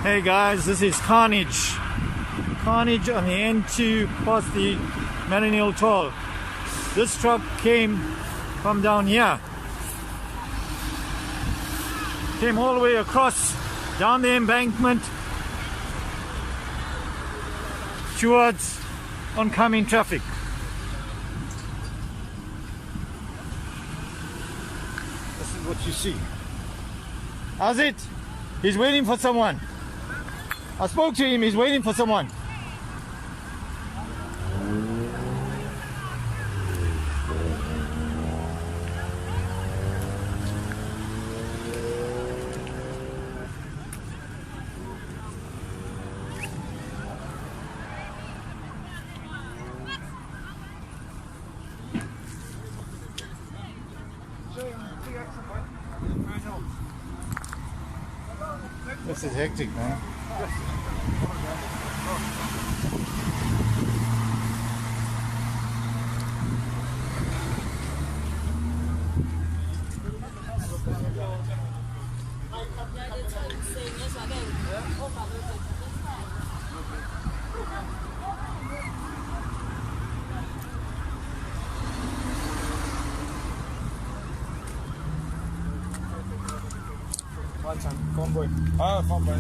Hey guys, this is Carnage. Carnage on the N2 past the Marinil Toll. This truck came from down here. Came all the way across, down the embankment towards oncoming traffic. This is what you see. How's it? He's waiting for someone. I spoke to him, he's waiting for someone. This is hectic, man. Convoy. Ah, convoy.